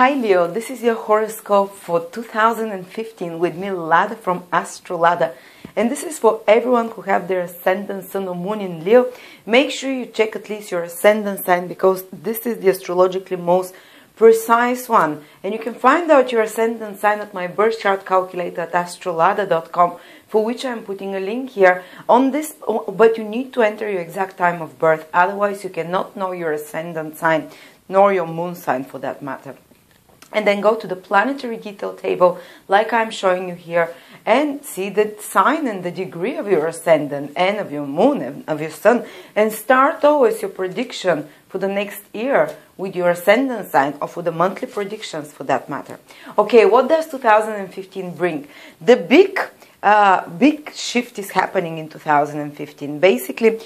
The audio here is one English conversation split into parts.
Hi Leo, this is your horoscope for 2015 with me, Lada from Astrolada. And this is for everyone who have their ascendant, sun or moon in Leo. Make sure you check at least your ascendant sign because this is the astrologically most precise one. And you can find out your ascendant sign at my birth chart calculator at astrolada.com, for which I'm putting a link here on this, but you need to enter your exact time of birth. Otherwise, you cannot know your ascendant sign, nor your moon sign for that matter. And then go to the planetary detail table, like I'm showing you here, and see the sign and the degree of your ascendant and of your moon and of your sun. And start always your prediction for the next year with your ascendant sign, or for the monthly predictions for that matter. Okay, what does 2015 bring? The big shift is happening in 2015. Basically,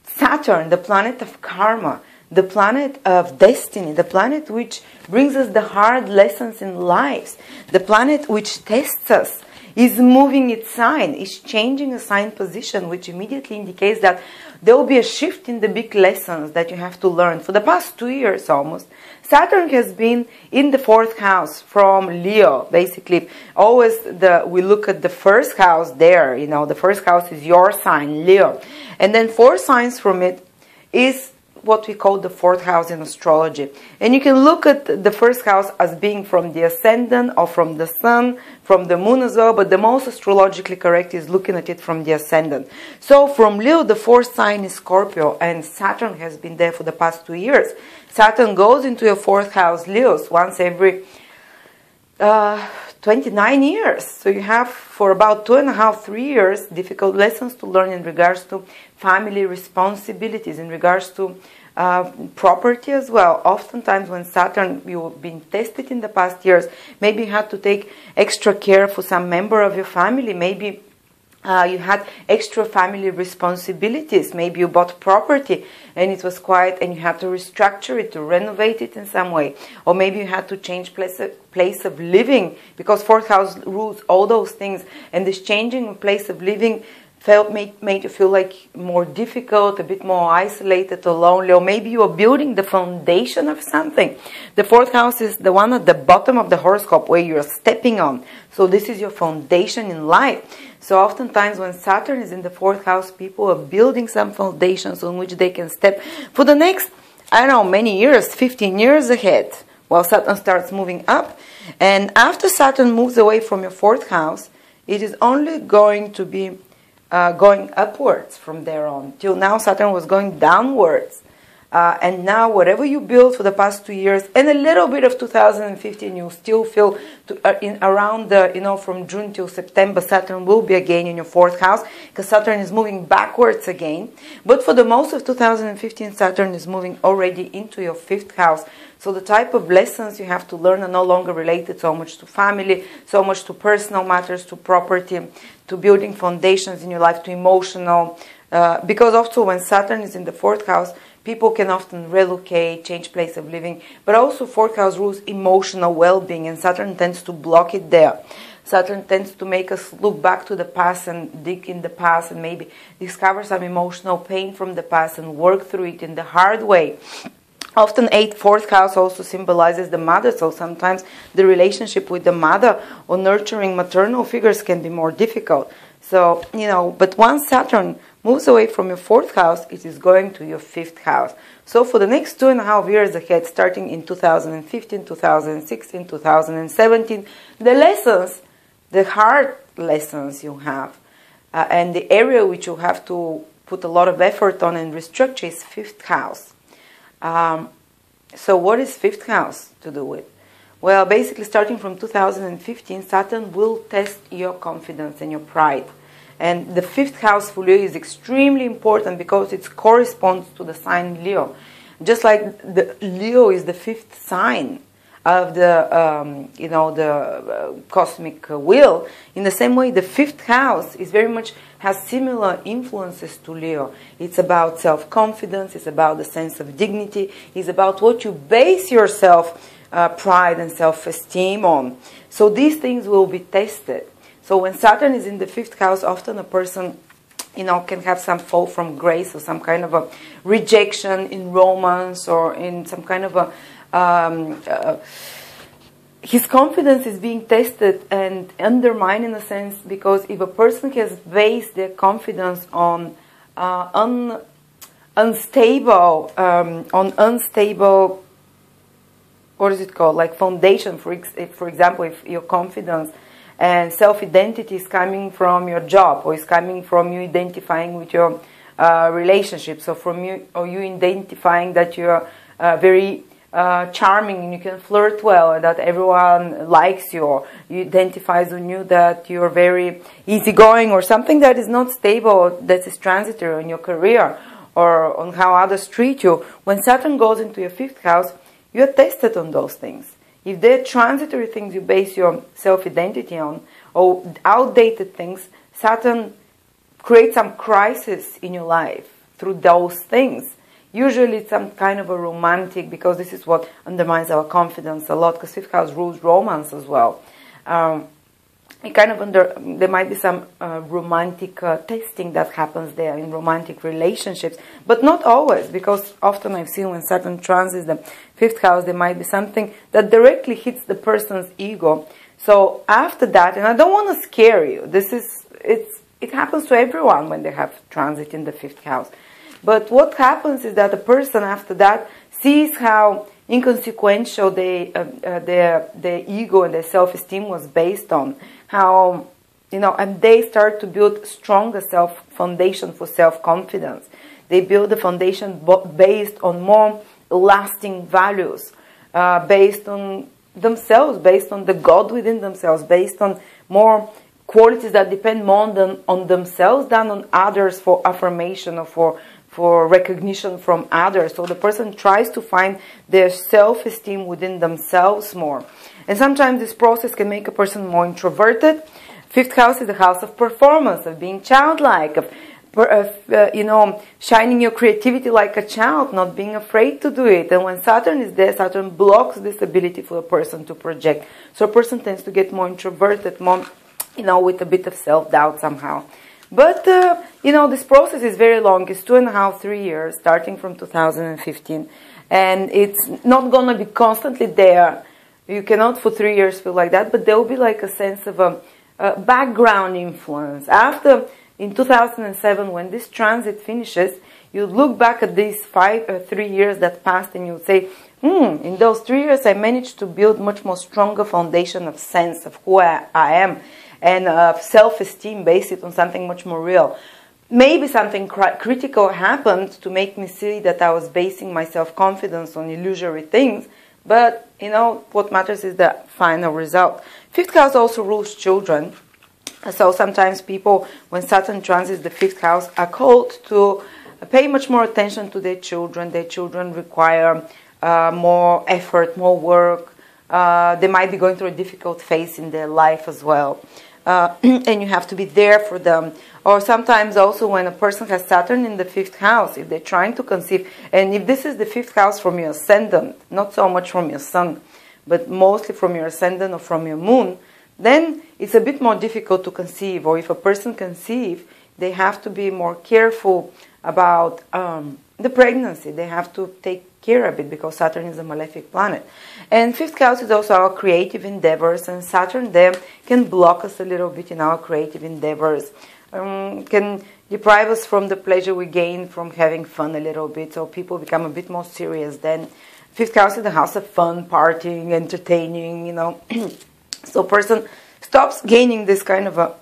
Saturn, the planet of karma, the planet of destiny, the planet which brings us the hard lessons in life, the planet which tests us, is moving its sign, is changing a sign position, which immediately indicates that there will be a shift in the big lessons that you have to learn. For the past 2 years almost, Saturn has been in the 4th house from Leo. Basically, always we look at the first house there, you know, the first house is your sign, Leo. And then 4 signs from it is what we call the 4th house in astrology. And you can look at the 1st house as being from the ascendant or from the sun, from the moon as well, but the most astrologically correct is looking at it from the ascendant. So from Leo, the 4th sign is Scorpio, and Saturn has been there for the past 2 years. Saturn goes into your 4th house, Leos, once every 29 years. So you have for about 2.5, 3 years difficult lessons to learn in regards to family responsibilities, in regards to property as well. Oftentimes when Saturn, you've been tested in the past years, maybe you had to take extra care for some member of your family, maybe you had extra family responsibilities, maybe you bought property and it was quiet and you had to restructure it, to renovate it in some way, or maybe you had to change place of living because 4th house rules all those things, and this changing of place of living made you feel like more difficult, a bit more isolated or lonely, or maybe you are building the foundation of something. The 4th house is the one at the bottom of the horoscope where you're stepping on. So this is your foundation in life. So oftentimes when Saturn is in the 4th house, people are building some foundations on which they can step for the next, I don't know, many years, 15 years ahead, while Saturn starts moving up. And after Saturn moves away from your 4th house, it is only going to be going upwards from there on. Till now, Saturn was going downwards. And now, whatever you built for the past 2 years, and a little bit of 2015, you still feel around the, you know, from June till September, Saturn will be again in your 4th house, because Saturn is moving backwards again. But for the most of 2015, Saturn is moving already into your 5th house. So the type of lessons you have to learn are no longer related so much to family, so much to personal matters, to property, to building foundations in your life, to emotional. Because also when Saturn is in the 4th house, people can often relocate, change place of living. But also 4th house rules emotional well-being, and Saturn tends to block it there. Saturn tends to make us look back to the past and dig in the past and maybe discover some emotional pain from the past and work through it in the hard way. Often 4th house also symbolizes the mother, so sometimes the relationship with the mother or nurturing maternal figures can be more difficult. So, you know, but once Saturn moves away from your 4th house, it is going to your 5th house. So for the next 2.5 years ahead, starting in 2015, 2016, 2017, the lessons, the hard lessons you have, and the area which you have to put a lot of effort on and restructure is 5th house. So what is 5th house to do with? Well, basically starting from 2015, Saturn will test your confidence and your pride. And the 5th house for Leo is extremely important because it corresponds to the sign Leo. Just like the Leo is the 5th sign of the, you know, the cosmic wheel, in the same way the 5th house is very much has similar influences to Leo. It's about self-confidence, it's about the sense of dignity, it's about what you base yourself pride and self-esteem on. So these things will be tested. So when Saturn is in the 5th house, often a person, you know, can have some fall from grace or some kind of a rejection in romance or in some kind of a his confidence is being tested and undermined in a sense, because if a person has based their confidence on unstable, what is it called, like foundation, for example, if your confidence and self-identity is coming from your job, or is coming from you identifying with your relationships, or from you, or you identifying that you're very charming and you can flirt well, and that everyone likes you, or you identifies on you that you're very easygoing, or something that is not stable, that is transitory in your career, or on how others treat you. When Saturn goes into your 5th house, you're tested on those things. If they're transitory things you base your self-identity on, or outdated things, Saturn creates some crisis in your life through those things. Usually it's some kind of a romantic, because this is what undermines our confidence a lot, because 5th house rules romance as well. There might be some romantic testing that happens there in romantic relationships, but not always, because often I've seen when Saturn transits the 5th house, there might be something that directly hits the person's ego. So after that, and I don't want to scare you, it happens to everyone when they have transit in the 5th house. But what happens is that the person after that sees how inconsequential their ego and their self-esteem was based on. How, and they start to build stronger foundation for self-confidence. They build a foundation based on more lasting values, based on themselves, based on the God within themselves, based on more qualities that depend more on themselves than on others for affirmation or for recognition from others. So the person tries to find their self-esteem within themselves more. And sometimes this process can make a person more introverted. 5th house is the house of performance, of being childlike, of shining your creativity like a child, not being afraid to do it. And when Saturn is there, Saturn blocks this ability for a person to project. So a person tends to get more introverted, more, with a bit of self-doubt somehow. But, this process is very long. It's 2.5, 3 years, starting from 2015. And it's not going to be constantly there. You cannot for 3 years feel like that, but there will be like a sense of a background influence. In 2007, when this transit finishes, you look back at these 3 years that passed, and you would say, in those 3 years, I managed to build much more stronger foundation of sense of who I am, and self-esteem based it on something much more real. Maybe something critical happened to make me see that I was basing my self-confidence on illusory things, but, what matters is the final result. 5th house also rules children. So sometimes people, when Saturn transits the 5th house, are called to pay much more attention to their children. Their children require more effort, more work. They might be going through a difficult phase in their life as well. And you have to be there for them. Or sometimes also when a person has Saturn in the 5th house, if they're trying to conceive, and if this is the 5th house from your ascendant, not so much from your sun, but mostly from your ascendant or from your moon, then it's a bit more difficult to conceive. Or if a person conceives, they have to be more careful about the pregnancy. They have to take care of it, because Saturn is a malefic planet. And 5th house is also our creative endeavors, and Saturn there can block us a little bit in our creative endeavors, can deprive us from the pleasure we gain from having fun a little bit, so people become a bit more serious. Then 5th house is the house of fun, partying, entertaining, So a person stops gaining this kind of a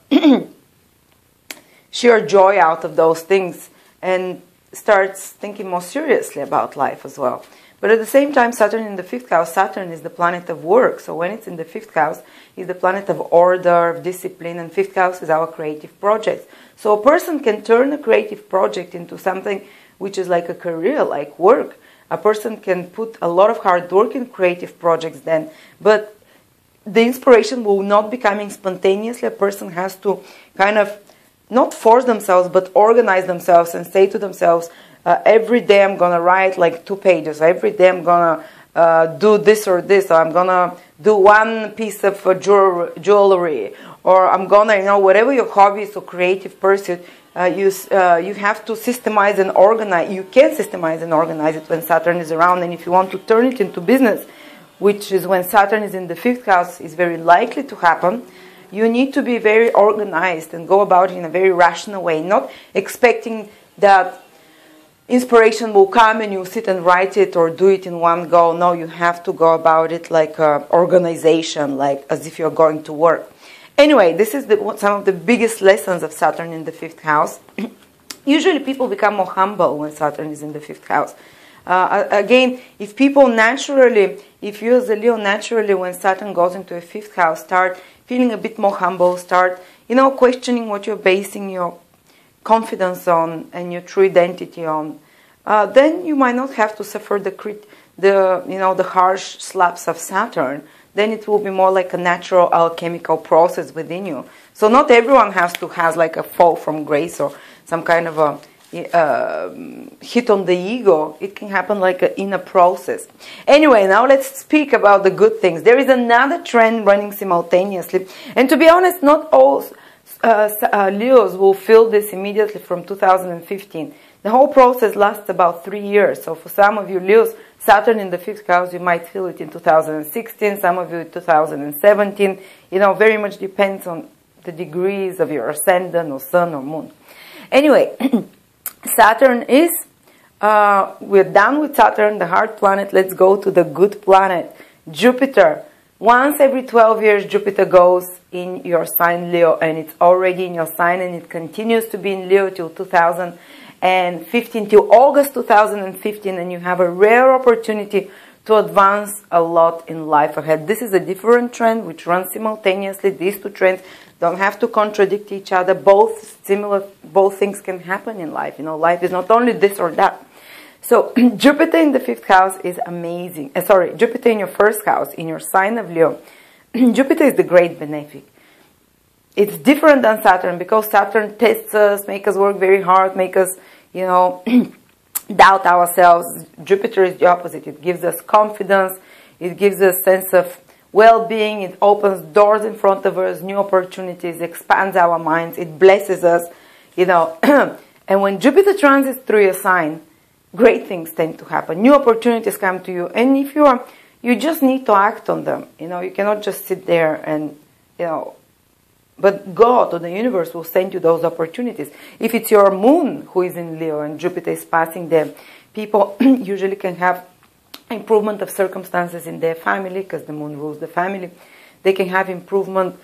sheer joy out of those things, and starts thinking more seriously about life as well. But at the same time, Saturn in the 5th house, Saturn is the planet of work. So when it's in the 5th house, it's the planet of order, of discipline, and 5th house is our creative projects. So a person can turn a creative project into something which is like a career, like work. A person can put a lot of hard work in creative projects then, but the inspiration will not be coming spontaneously. A person has to kind of not force themselves, but organize themselves and say to themselves, every day I'm going to write like 2 pages. Every day I'm going to do this or this. Or I'm going to do one piece of jewelry. Or I'm going to, whatever your hobby is or creative pursuit, you have to systemize and organize. You can systemize and organize it when Saturn is around. And if you want to turn it into business, which is when Saturn is in the 5th house, is very likely to happen. You need to be very organized and go about it in a very rational way, not expecting that inspiration will come and you sit and write it or do it in one go. No, you have to go about it like an organization, like as if you're going to work. Anyway, this is some of the biggest lessons of Saturn in the 5th house. Usually people become more humble when Saturn is in the 5th house. Again, if you as a Leo naturally, when Saturn goes into a 5th house, start feeling a bit more humble, start, questioning what you're basing your confidence on and your true identity on, then you might not have to suffer the harsh slaps of Saturn. Then it will be more like a natural alchemical process within you. So not everyone has to have like a fall from grace or some kind of a hit on the ego. It can happen like in a process. Anyway, now let's speak about the good things. There is another trend running simultaneously, and to be honest, not all Leos will feel this immediately from 2015. The whole process lasts about 3 years. So for some of you Leos, Saturn in the 5th house, you might feel it in 2016, some of you in 2017. Very much depends on the degrees of your ascendant or sun or moon. Anyway, Saturn is, we're done with Saturn, the hard planet. Let's go to the good planet, Jupiter. Once every 12 years, Jupiter goes in your sign Leo, and it's already in your sign, and it continues to be in Leo till 2015, till August 2015, and you have a rare opportunity to advance a lot in life ahead. This is a different trend which runs simultaneously. These two trends don't have to contradict each other. Both things can happen in life. Life is not only this or that. So Jupiter in the 5th house is amazing. Jupiter in your 1st house, in your sign of Leo. Jupiter is the great benefic. It's different than Saturn because Saturn tests us, makes us work very hard, make us, doubt ourselves. Jupiter is the opposite. It gives us confidence. It gives us a sense of well-being. It opens doors in front of us, new opportunities, expands our minds. It blesses us, And when Jupiter transits through your sign, great things tend to happen. New opportunities come to you. And if you just need to act on them. You cannot just sit there and, but God or the universe will send you those opportunities. If it's your moon who is in Leo and Jupiter is passing there, people usually can have improvement of circumstances in their family because the moon rules the family. They can have improvement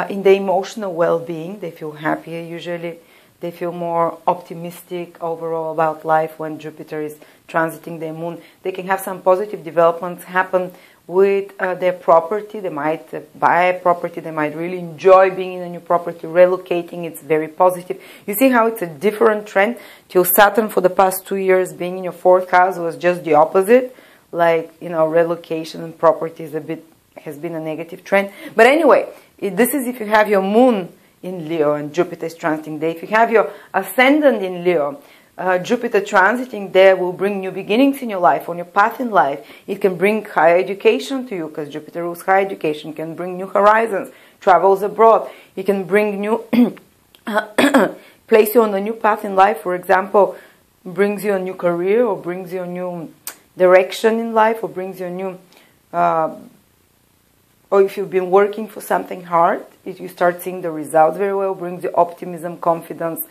in their emotional well-being. They feel happier usually. They feel more optimistic overall about life when Jupiter is transiting their moon. They can have some positive developments happen with their property. They might buy a property. They might really enjoy being in a new property, relocating. It's very positive. You see how it's a different trend? Till Saturn for the past 2 years being in your 4th house was just the opposite. Like, relocation and property has been a negative trend. But anyway, this is if you have your moon in Leo and Jupiter is transiting there. If you have your ascendant in Leo, Jupiter transiting there will bring new beginnings in your life, on your path in life. It can bring higher education to you because Jupiter rules higher education. It can bring new horizons, travels abroad. It can bring new, place you on a new path in life. For example, brings you a new career or brings you a new direction in life or brings you a new, or if you've been working for something hard, if you start seeing the results very well, brings you optimism, confidence.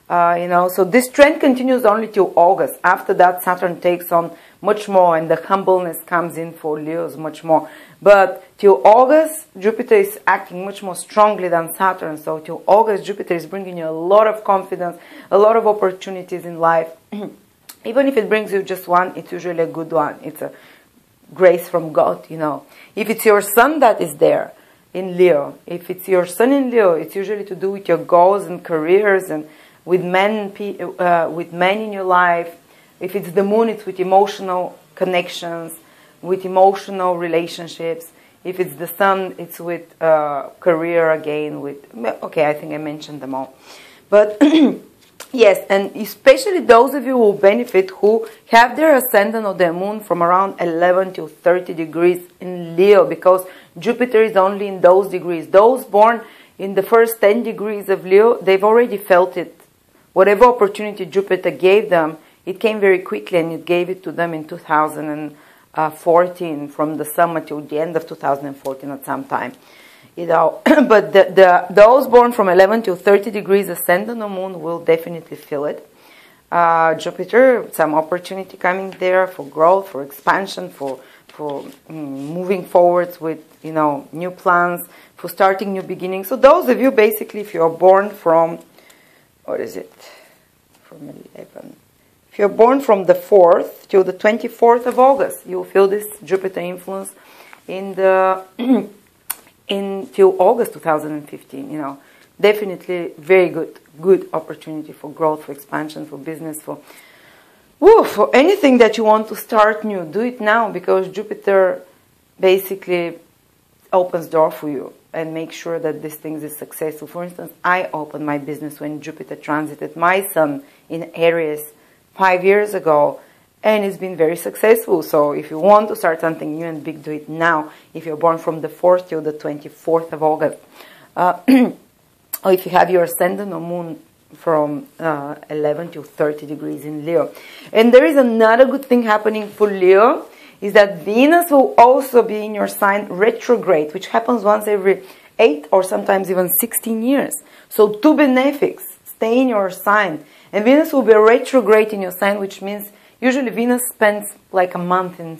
So this trend continues only till August. After that, Saturn takes on much more and the humbleness comes in for Leos much more. But till August, Jupiter is acting much more strongly than Saturn. So till August, Jupiter is bringing you a lot of confidence, a lot of opportunities in life. Even if it brings you just one, it's usually a good one. It's a grace from God, If it's your sun that is there in Leo, if it's your sun in Leo, it's usually to do with your goals and careers and with men in your life. If it's the moon, it's with emotional connections, with emotional relationships. If it's the sun, it's with career again. Okay, I think I mentioned them all. But yes, and especially those of you who benefit who have their ascendant or their moon from around 11 to 30 degrees in Leo, because Jupiter is only in those degrees. Those born in the first 10 degrees of Leo, they've already felt it. Whatever opportunity Jupiter gave them, it came very quickly and it gave it to them in 2015 14 from the summer till the end of 2014 at some time. You know, but those born from 11 to 30 degrees ascendant or moon will definitely feel it. Jupiter, some opportunity coming there for growth, for expansion, for moving forwards with, you know, new plans, for starting new beginnings. So those of you, basically, if you're born from, what is it, from 11, if you're born from the 4th till the 24th of August, you'll feel this Jupiter influence in the till August 2015, you know. Definitely very good opportunity for growth, for expansion, for business, for anything that you want to start new. Do it now, because Jupiter basically opens door for you and make sure that this thing is successful. For instance, I opened my business when Jupiter transited my Sun in Aries 5 years ago, and it's been very successful. So if you want to start something new and big, do it now. If you're born from the 4th till the 24th of August. Or if you have your ascendant or moon from 11 to 30 degrees in Leo. And there is another good thing happening for Leo, is that Venus will also be in your sign retrograde, which happens once every 8 or sometimes even 16 years. So two benefics stay in your sign. And Venus will be retrograde in your sign, which means usually Venus spends like a month in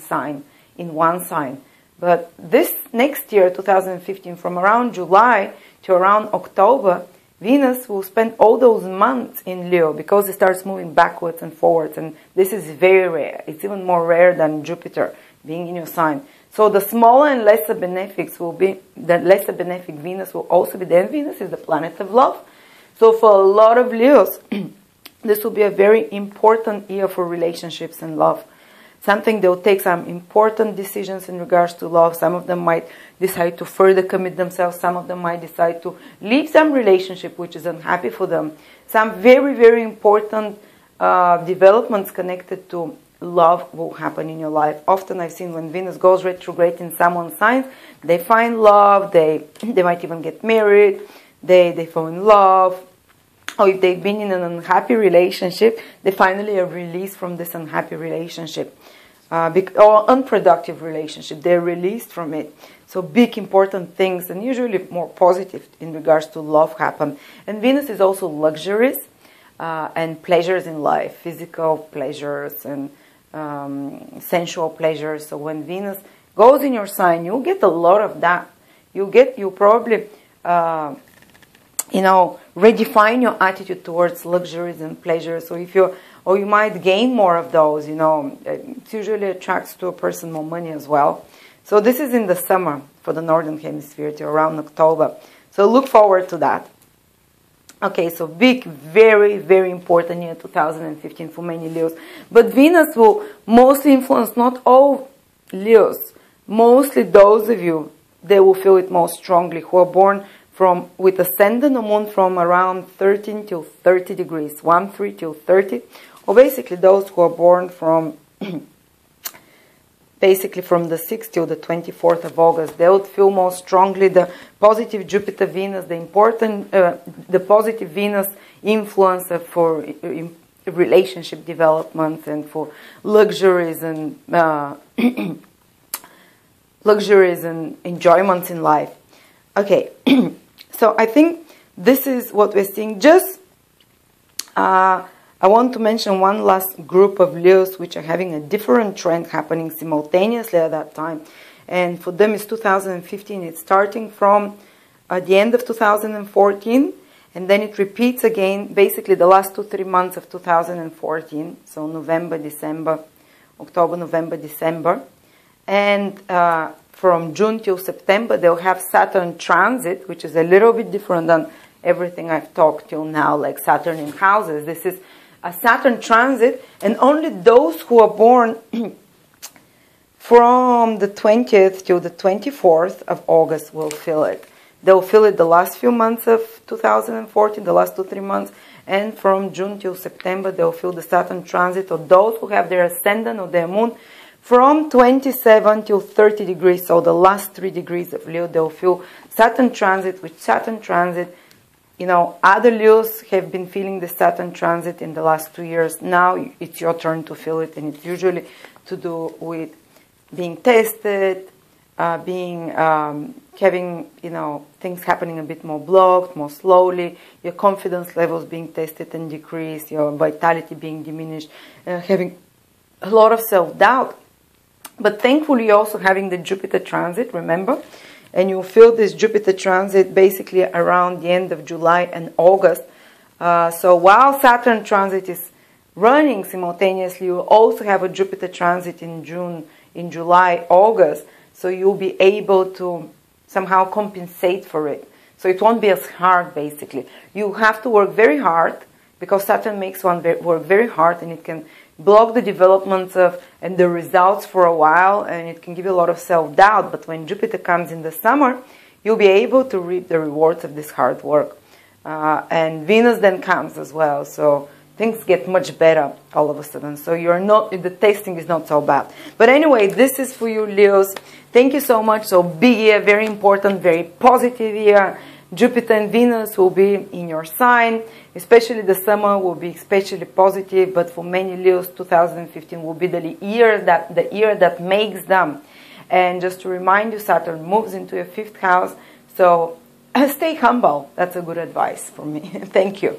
one sign. But this next year, 2015, from around July to around October, Venus will spend all those months in Leo, because it starts moving backwards and forwards. And this is very rare. It's even more rare than Jupiter being in your sign. So the smaller and lesser benefics will be, the lesser benefic Venus will also be there. Venus is the planet of love. So for a lot of Leos, this will be a very important year for relationships and love. Something they'll take some important decisions in regards to love. Some of them might decide to further commit themselves. Some of them might decide to leave some relationship which is unhappy for them. Some very, very important developments connected to love will happen in your life. Often I've seen when Venus goes retrograde in someone's sign, they find love, they might even get married, they fall in love. Or if they've been in an unhappy relationship, they finally are released from this unhappy relationship. Or unproductive relationship, they're released from it. So big important things, and usually more positive in regards to love, happen. And Venus is also luxuries and pleasures in life, physical pleasures and sensual pleasures. So when Venus goes in your sign, you'll get a lot of that. You'll probably redefine your attitude towards luxuries and pleasures. So or you might gain more of those, it usually attracts to a person more money as well. So this is in the summer for the Northern Hemisphere to around October. So look forward to that. Okay, so big, very, very important year 2015 for many Leos. But Venus will mostly influence not all Leos, mostly those of you, they will feel it most strongly, who are born with ascendant or moon from around 13 till 30 degrees, 13 till 30, or basically those who are born from basically from the 6th till the 24th of August. They would feel more strongly the positive Jupiter Venus, the positive Venus influence for relationship development and for luxuries and enjoyments in life. Okay. So I think this is what we're seeing. Just, I want to mention one last group of Leos which are having a different trend happening simultaneously at that time. And for them it's 2015. It's starting from the end of 2014. And then it repeats again, basically the last 2-3 months of 2014. So November, December, October, November, December. And from June till September, they'll have Saturn transit, which is a little bit different than everything I've talked till now, like Saturn in houses. This is a Saturn transit, and only those who are born from the 20th till the 24th of August will feel it. They'll feel it the last few months of 2014, the last 2-3 months, and from June till September, they'll feel the Saturn transit, or those who have their ascendant or their moon from 27 till 30 degrees, so the last 3 degrees of Leo, they'll feel Saturn transit. With Saturn transit, other Leos have been feeling the Saturn transit in the last 2 years. Now it's your turn to feel it, and it's usually to do with being tested, having, you know, things happening a bit more blocked, more slowly, your confidence levels being tested and decreased, your vitality being diminished, having a lot of self-doubt. But thankfully, you're also having the Jupiter transit, remember? And you'll feel this Jupiter transit basically around the end of July and August. So while Saturn transit is running simultaneously, you'll also have a Jupiter transit in June, in July, August. So you'll be able to somehow compensate for it. So it won't be as hard, basically. You have to work very hard, because Saturn makes one work very hard, and it can block the developments of and the results for a while, and it can give you a lot of self-doubt. But when Jupiter comes in the summer, you'll be able to reap the rewards of this hard work. And Venus then comes as well, so things get much better all of a sudden. So you're not, the testing is not so bad. But anyway, this is for you, Leos. Thank you so much. So big year, very important, very positive year. Jupiter and Venus will be in your sign. Especially the summer will be especially positive. But for many Leos, 2015 will be the year that makes them. And just to remind you, Saturn moves into your 5th house. So stay humble. That's a good advice for me. Thank you.